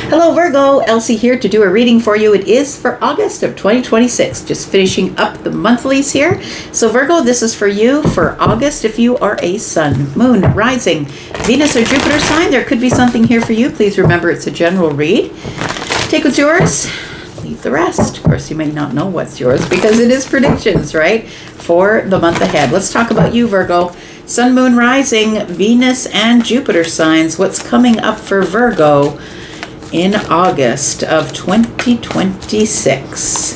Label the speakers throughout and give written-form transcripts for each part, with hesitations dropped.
Speaker 1: Hello Virgo, Elsie here to do a reading for you. It is for August of 2026, just finishing up the monthlies here. So Virgo, this is for you for August if you are a sun, moon, rising, Venus or Jupiter sign. There could be something here for you. Please remember it's a general read. Take what's yours, leave the rest. Of course, you may not know what's yours because it is predictions, right, for the month ahead. Let's talk about you, Virgo. Sun, moon, rising, Venus and Jupiter signs. What's coming up for Virgo in August of 2026?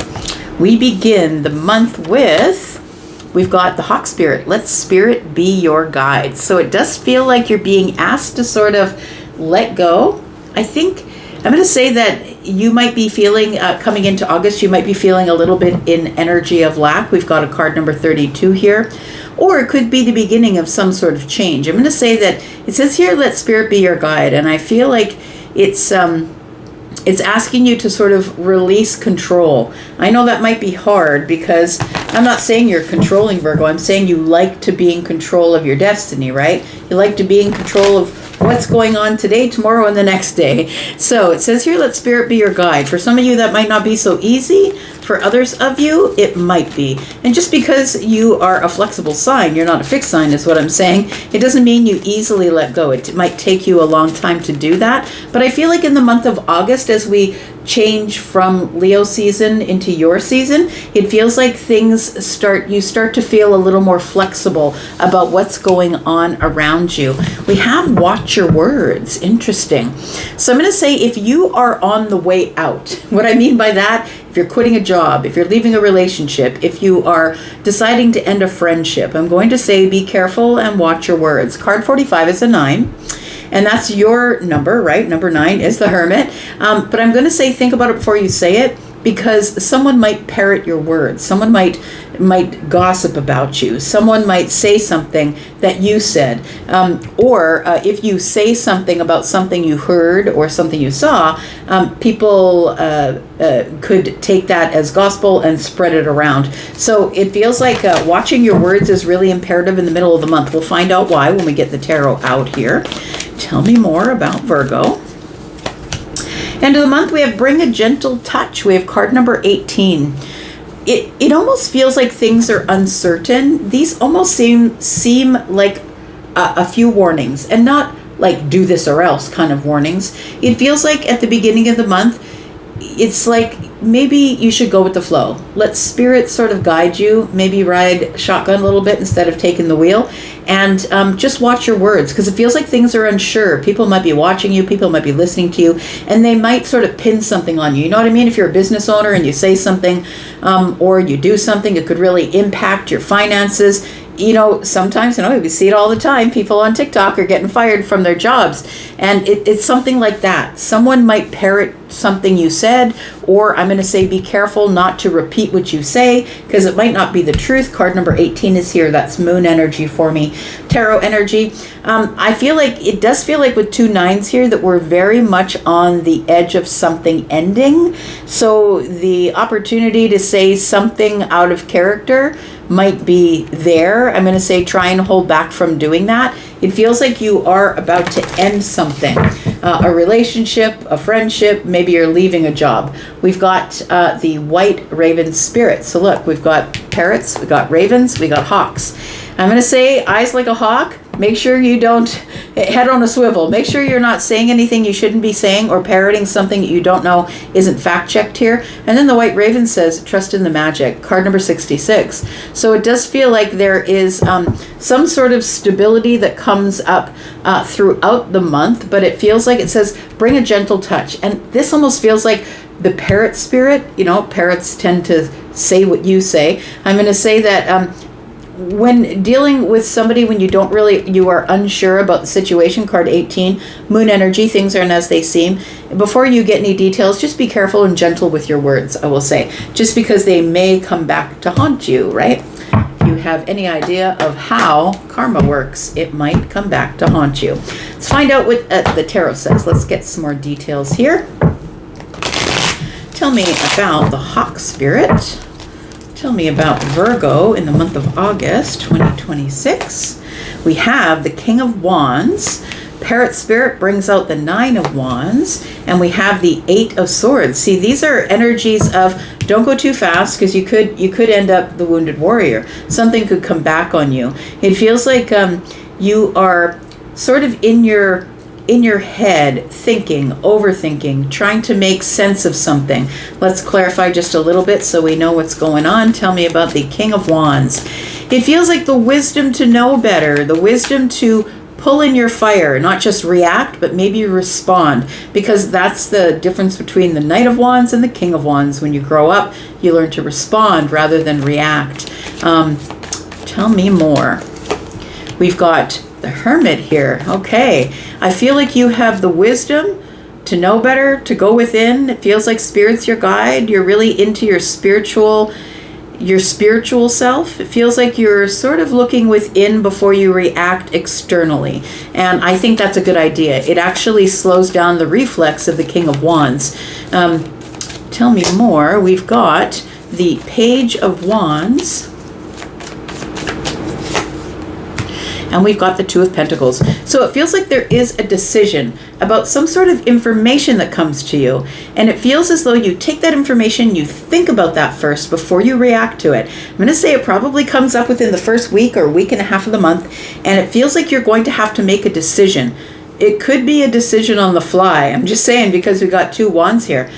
Speaker 1: We begin the month with, we've got the Hawk Spirit. Let Spirit be your guide. So it does feel like you're being asked to sort of let go. I think I'm going to say that you might be feeling, coming into August, you might be feeling a little bit in energy of lack. We've got a card number 32 here. Or it could be the beginning of some sort of change. I'm going to say that it says here, let Spirit be your guide. And I feel like it's asking you to sort of release control. I know that might be hard because I'm not saying you're controlling, Virgo. I'm saying you like to be in control of your destiny, right? You like to be in control of what's going on today, tomorrow, and the next day. So it says here, let Spirit be your guide. For some of you, that might not be so easy. For others of you, it might be. And just because you are a flexible sign, you're not a fixed sign is what I'm saying, it doesn't mean you easily let go. It might take you a long time to do that. But I feel like in the month of August, as we change from Leo season into your season, it feels like you start to feel a little more flexible about what's going on around you. We have watch your words. Interesting. So I'm going to say if you are on the way out, what I mean by that, if you're quitting a job, if you're leaving a relationship, if you are deciding to end a friendship, I'm going to say be careful and watch your words. Card 45 is a 9. And that's your number, right? Number 9 is the Hermit. But I'm going to say think about it before you say it, because someone might parrot your words. Someone might gossip about you. Someone might say something that you said. Or if you say something about something you heard or something you saw, people could take that as gospel and spread it around. So it feels like watching your words is really imperative in the middle of the month. We'll find out why when we get the tarot out here. Tell me more about Virgo. End of the month, we have Bring a Gentle Touch. We have card number 18. It almost feels like things are uncertain. These almost seem like a few warnings, and not like do this or else kind of warnings. It feels like at the beginning of the month, it's like maybe you should go with the flow. Let Spirit sort of guide you. Maybe ride shotgun a little bit instead of taking the wheel. And just watch your words, because it feels like things are unsure. People might be watching you. People might be listening to you. And they might sort of pin something on you. You know what I mean? If you're a business owner and you say something or you do something, it could really impact your finances. You know, sometimes, we see it all the time. People on TikTok are getting fired from their jobs. And it's something like that. Someone might parrot something you said, or I'm going to say be careful not to repeat what you say, because it might not be the truth. Card number 18 is here. That's moon energy for me. Tarot energy. I feel like it does feel like with 2 9s here that we're very much on the edge of something ending. So the opportunity to say something out of character might be there. I'm going to say try and hold back from doing that. It feels like you are about to end something, a relationship, a friendship, maybe you're leaving a job. We've got the White Raven Spirit. So look, we've got parrots, we've got ravens, we got hawks. I'm going to say eyes like a hawk. Make sure you don't head on a swivel. Make sure you're not saying anything you shouldn't be saying or parroting something that you don't know isn't fact checked here. And then the White Raven says, trust in the magic. Card number 66. So it does feel like there is some sort of stability that comes up throughout the month, but it feels like it says, bring a gentle touch. And this almost feels like the parrot spirit. Parrots tend to say what you say. I'm going to say that when dealing with somebody, when you are unsure about the situation, card 18, moon energy, things aren't as they seem. Before you get any details, just be careful and gentle with your words, I will say, just because they may come back to haunt you, right? If you have any idea of how karma works, it might come back to haunt you. Let's find out what the tarot says. Let's get some more details here. Tell me about the Hawk Spirit. Tell me about Virgo in the month of August 2026. We have the King of Wands, Parrot Spirit brings out the 9 of Wands, and we have the 8 of Swords. See, these are energies of don't go too fast, because you could end up the wounded warrior. Something could come back on you. It feels like you are sort of in your head, thinking, overthinking, trying to make sense of something. Let's clarify just a little bit so we know what's going on. Tell me about the King of Wands. It feels like the wisdom to know better, the wisdom to pull in your fire, not just react, but maybe respond, because that's the difference between the Knight of Wands and the King of Wands. When you grow up, you learn to respond rather than react. Tell me more. We've got the Hermit here. Okay. I feel like you have the wisdom to know better, to go within. It feels like Spirit's your guide. You're really into your spiritual self. It feels like you're sort of looking within before you react externally. And I think that's a good idea. It actually slows down the reflex of the King of Wands. Tell me more. We've got the Page of Wands. And we've got the 2 of Pentacles. So it feels like there is a decision about some sort of information that comes to you. And it feels as though you take that information, you think about that first before you react to it. I'm going to say it probably comes up within the first week or week and a half of the month. And it feels like you're going to have to make a decision. It could be a decision on the fly. I'm just saying, because we got 2 wands here.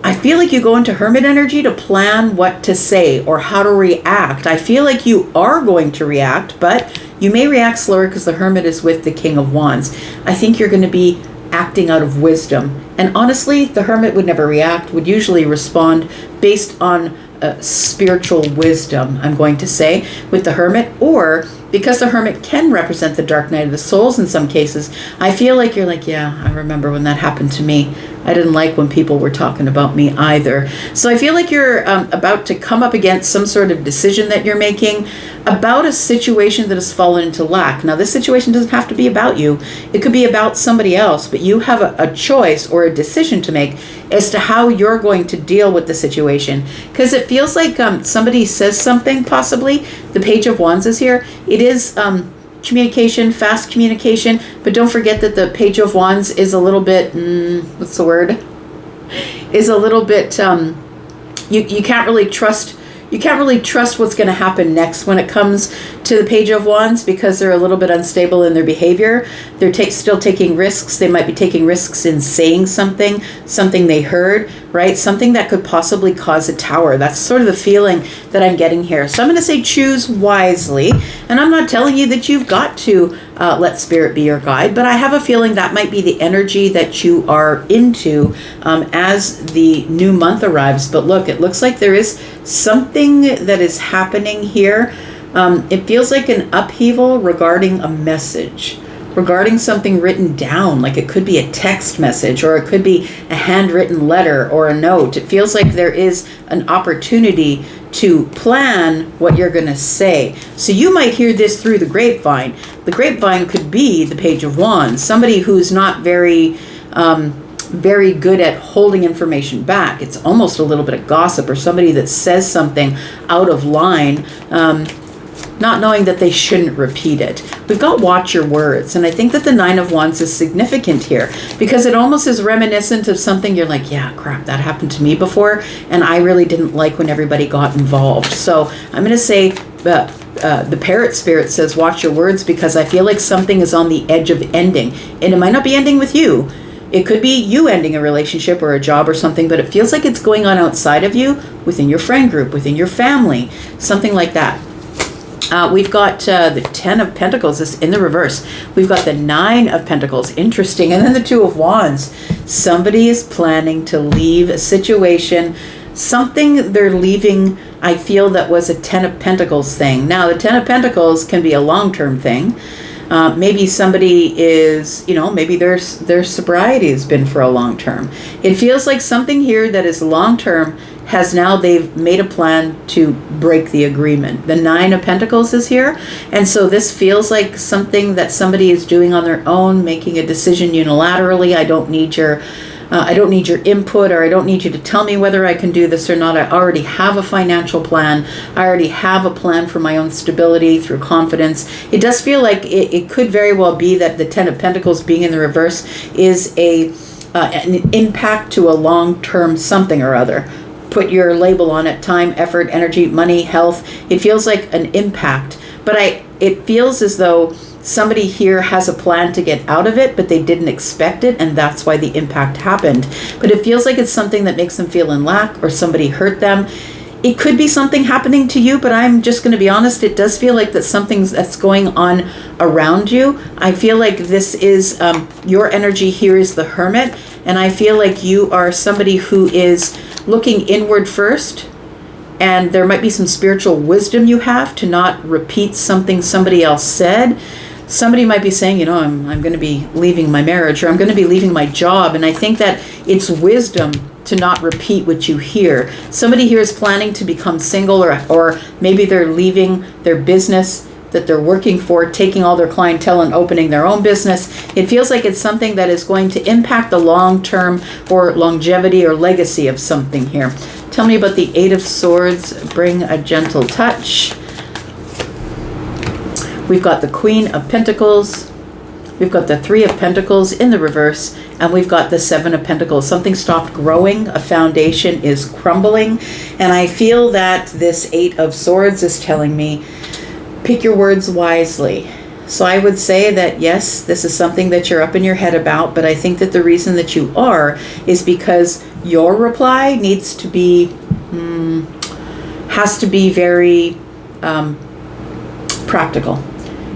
Speaker 1: I feel like you go into Hermit energy to plan what to say or how to react. I feel like you are going to react, but you may react slower because the Hermit is with the King of Wands. I think you're going to be acting out of wisdom. And honestly, the Hermit would never react, would usually respond based on spiritual wisdom, I'm going to say, with the Hermit. Or because the Hermit can represent the dark night of the souls in some cases, I feel like you're like, yeah, I remember when that happened to me. I didn't like when people were talking about me either. So I feel like you're about to come up against some sort of decision that you're making about a situation that has fallen into lack. Now, this situation doesn't have to be about you. It could be about somebody else, but you have a choice or a decision to make as to how you're going to deal with the situation. Because it feels like somebody says something, possibly. The Page of Wands is here. It is communication, fast communication, but don't forget that the Page of Wands is a little bit, what's the word? Is a little bit, you can't really trust. You can't really trust what's going to happen next when it comes to the Page of Wands, because they're a little bit unstable in their behavior. They're still taking risks. They might be taking risks in saying something they heard, right? Something that could possibly cause a tower. That's sort of the feeling that I'm getting here. So I'm going to say choose wisely. And I'm not telling you that you've got to let Spirit be your guide, but I have a feeling that might be the energy that you are into as the new month arrives. But look, it looks like there is something that is happening here. It feels like an upheaval regarding a message, regarding something written down, like it could be a text message, or it could be a handwritten letter or a note. It feels like there is an opportunity to plan what you're going to say. So you might hear this through the grapevine. The grapevine could be the Page of Wands, somebody who's not very good at holding information back. It's almost a little bit of gossip, or somebody that says something out of line, not knowing that they shouldn't repeat it. We've got watch your words. And I think that the 9 of Wands is significant here, because it almost is reminiscent of something you're like, yeah, crap, that happened to me before. And I really didn't like when everybody got involved. So I'm going to say the Parrot Spirit says watch your words, because I feel like something is on the edge of ending. And it might not be ending with you. It could be you ending a relationship or a job or something, but it feels like it's going on outside of you, within your friend group, within your family, something like that. We've got the 10 of Pentacles is in the reverse. We've got the 9 of Pentacles. Interesting. And then the 2 of Wands. Somebody is planning to leave a situation, something they're leaving. I feel that was a 10 of Pentacles thing. Now, the 10 of Pentacles can be a long-term thing. Maybe somebody is, maybe their sobriety has been for a long term. It feels like something here that is long term they've made a plan to break the agreement. The 9 of Pentacles is here. And so this feels like something that somebody is doing on their own, making a decision unilaterally. I don't need your I don't need your input, or I don't need you to tell me whether I can do this or not. I already have a financial plan. I already have a plan for my own stability through confidence. It does feel like it could very well be that the Ten of Pentacles being in the reverse is an impact to a long-term something or other. Put your label on it: time, effort, energy, money, health. It feels like an impact, but it feels as though somebody here has a plan to get out of it, but they didn't expect it, and that's why the impact happened. But it feels like it's something that makes them feel in lack, or somebody hurt them. It could be something happening to you, but I'm just going to be honest. It does feel like that's something that's going on around you. I feel like this is your energy here is the Hermit, and I feel like you are somebody who is looking inward first, and there might be some spiritual wisdom you have to not repeat something somebody else said. Somebody might be saying, I'm going to be leaving my marriage, or I'm going to be leaving my job. And I think that it's wisdom to not repeat what you hear. Somebody here is planning to become single, or maybe they're leaving their business that they're working for, taking all their clientele and opening their own business. It feels like it's something that is going to impact the long-term or longevity or legacy of something here. Tell me about the Eight of Swords. Bring a gentle touch. We've got the Queen of Pentacles, we've got the Three of Pentacles in the reverse, and we've got the Seven of Pentacles. Something stopped growing, a foundation is crumbling, and I feel that this Eight of Swords is telling me, pick your words wisely. So I would say that yes, this is something that you're up in your head about, but I think that the reason that you are is because your reply needs to be, has to be very practical.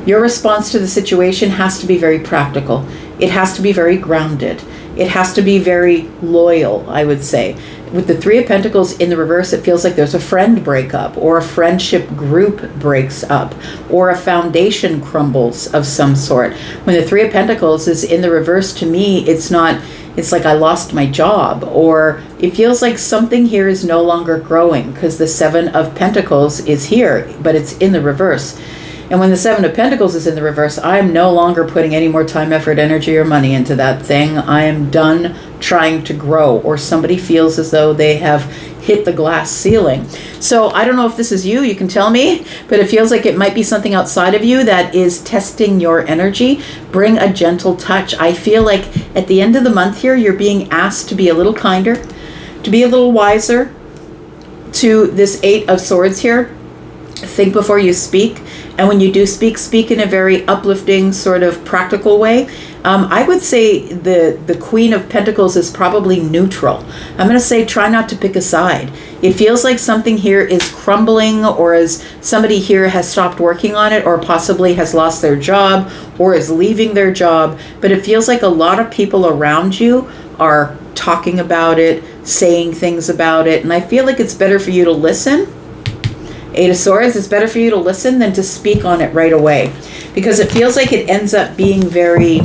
Speaker 1: Your response to the situation has to be very practical. It has to be very grounded. It has to be very loyal, I would say. With the Three of Pentacles in the reverse, it feels like there's a friend breakup, or a friendship group breaks up, or a foundation crumbles of some sort. When the Three of Pentacles is in the reverse, to me, it's like I lost my job, or it feels like something here is no longer growing, because the Seven of Pentacles is here, but it's in the reverse. And when the Seven of Pentacles is in the reverse, I'm no longer putting any more time, effort, energy, or money into that thing. I am done trying to grow, or somebody feels as though they have hit the glass ceiling. So I don't know if this is you can tell me, but it feels like it might be something outside of you that is testing your energy. Bring a gentle touch. I feel like at the end of the month here, you're being asked to be a little kinder, to be a little wiser to this Eight of Swords here. Think before you speak. And when you do speak, speak in a very uplifting, sort of practical way. I would say the Queen of Pentacles is probably neutral. I'm going to say try not to pick a side. It feels like something here is crumbling, or as somebody here has stopped working on it, or possibly has lost their job, or is leaving their job. But it feels like a lot of people around you are talking about it, saying things about it. And I feel like it's better for you to listen. Eight of Swords, it's better for you to listen than to speak on it right away, because it feels like it ends up being very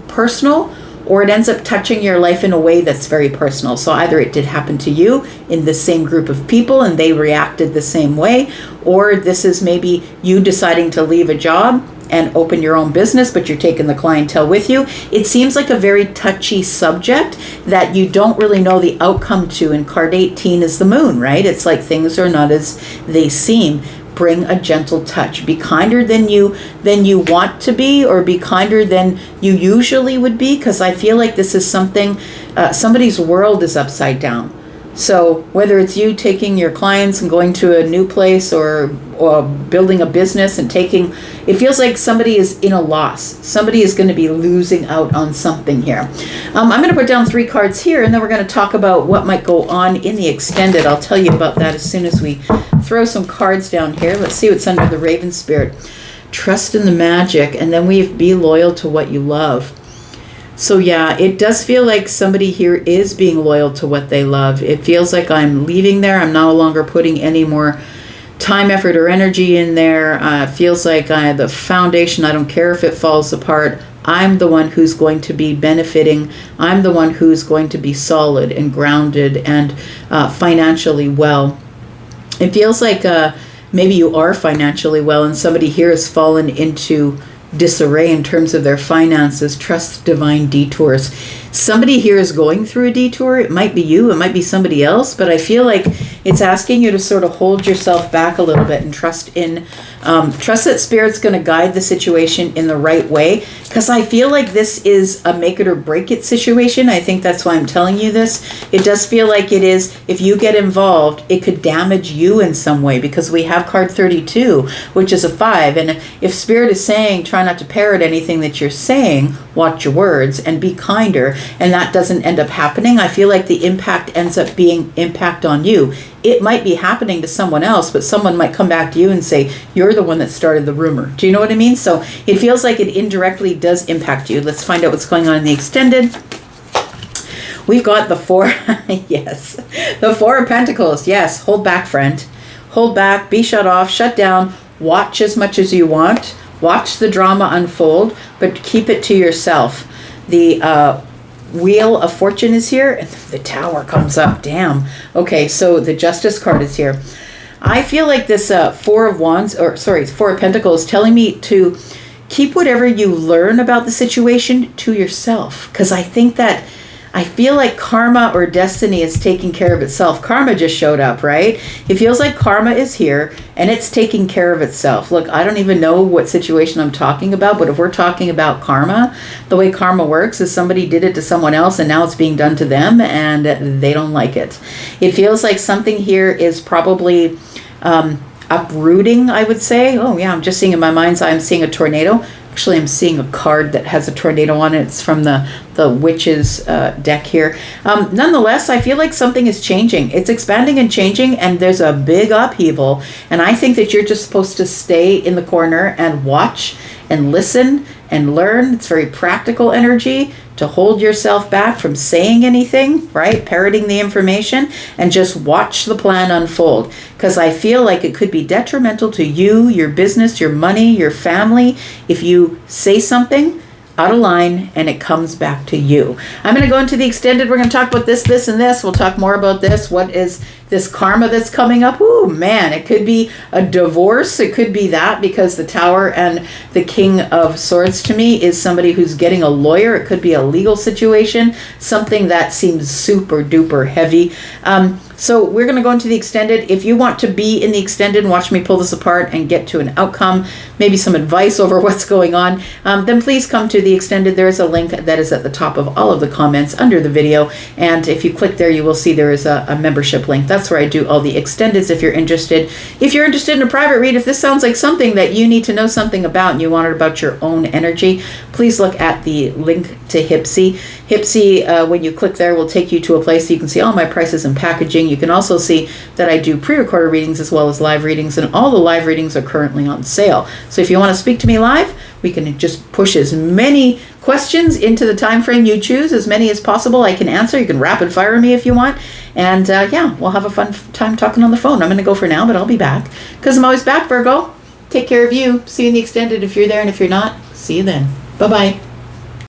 Speaker 1: personal, or it ends up touching your life in a way that's very personal. So either it did happen to you in the same group of people and they reacted the same way, or this is maybe you deciding to leave a job and open your own business, but you're taking the clientele with you. It seems like a very touchy subject that you don't really know the outcome to. And card 18 is the moon, right? It's like things are not as they seem. Bring a gentle touch. Be kinder than you want to be, or be kinder than you usually would be, because I feel like this is something, somebody's world is upside down. So whether it's you taking your clients and going to a new place, or building a business and it feels like somebody is in a loss. Somebody is going to be losing out on something here. I'm going to put down 3 cards here, and then we're going to talk about what might go on in the extended. I'll tell you about that as soon as we throw some cards down here. Let's see what's under the Raven Spirit. Trust in the magic, and then be loyal to what you love. So yeah, it does feel like somebody here is being loyal to what they love. It feels like I'm leaving there. I'm no longer putting any more time, effort, or energy in there. It feels like the foundation, I don't care if it falls apart. I'm the one who's going to be benefiting. I'm the one who's going to be solid and grounded and financially well. It feels like maybe you are financially well, and somebody here has fallen into disarray in terms of their finances. Trust divine detours. Somebody here is going through a detour. It might be you, it might be somebody else, but I feel like it's asking you to sort of hold yourself back a little bit and trust that Spirit's going to guide the situation in the right way, because I feel like this is a make it or break it situation. I think that's why I'm telling you this. It does feel like it is. If you get involved, it could damage you in some way, because we have card 32, which is a 5. And if Spirit is saying, try not to parrot anything that you're saying, watch your words and be kinder, and that doesn't end up happening, I feel like the impact ends up being impact on you. It might be happening to someone else, but someone might come back to you and say, you're the one that started the rumor. Do you know what I mean? So it feels like it indirectly does impact you. Let's find out what's going on in the extended. We've got the 4, yes, the 4 of Pentacles. Yes, hold back, friend. Hold back, be shut off, shut down, watch as much as you want, watch the drama unfold, but keep it to yourself. The Wheel of Fortune is here, and the Tower comes up. Damn. Okay, so the Justice card is here. I feel like this 4 of Pentacles telling me to keep whatever you learn about the situation to yourself, because I feel like karma or destiny is taking care of itself. Karma just showed up, right? It feels like karma is here and it's taking care of itself. Look, I don't even know what situation I'm talking about, but if we're talking about karma, the way karma works is somebody did it to someone else and now it's being done to them and they don't like it. It feels like something here is probably uprooting, I would say. Oh yeah, I'm just seeing in my mind's eye, I'm seeing a tornado. Actually, I'm seeing a card that has a tornado on it. It's from the Witches deck here. Nonetheless, I feel like something is changing. It's expanding and changing, and there's a big upheaval. And I think that you're just supposed to stay in the corner and watch and listen and learn. It's very practical energy to hold yourself back from saying anything, right? Parroting the information, and just watch the plan unfold. Because I feel like it could be detrimental to you, your business, your money, your family, if you say something out of line and it comes back to you. I'm going to go into the extended. We're going to talk about this, and this. We'll talk more about this. What is this karma that's coming up? Ooh, man, it could be a divorce. It could be that, because the Tower and the King of Swords to me is somebody who's getting a lawyer. It could be a legal situation, something that seems super duper heavy. So we're going to go into the extended. If you want to be in the extended and watch me pull this apart and get to an outcome, maybe some advice over what's going on, then please come to the extended. There is a link that is at the top of all of the comments under the video. And if you click there, you will see there is a membership link. That's where I do all the extendeds if you're interested. If you're interested in a private read, if this sounds like something that you need to know something about and you want it about your own energy, please look at the link to Hypsee. Hypsee, when you click there, will take you to a place so you can see all my prices and packaging. You can also see that I do pre-recorded readings as well as live readings, and all the live readings are currently on sale. So if you want to speak to me live, we can just push as many questions into the time frame you choose, as many as possible I can answer. You can rapid fire me if you want. And yeah, we'll have a fun time talking on the phone. I'm going to go for now, but I'll be back, because I'm always back, Virgo. Take care of you. See you in the extended if you're there, and if you're not, see you then. Bye-bye.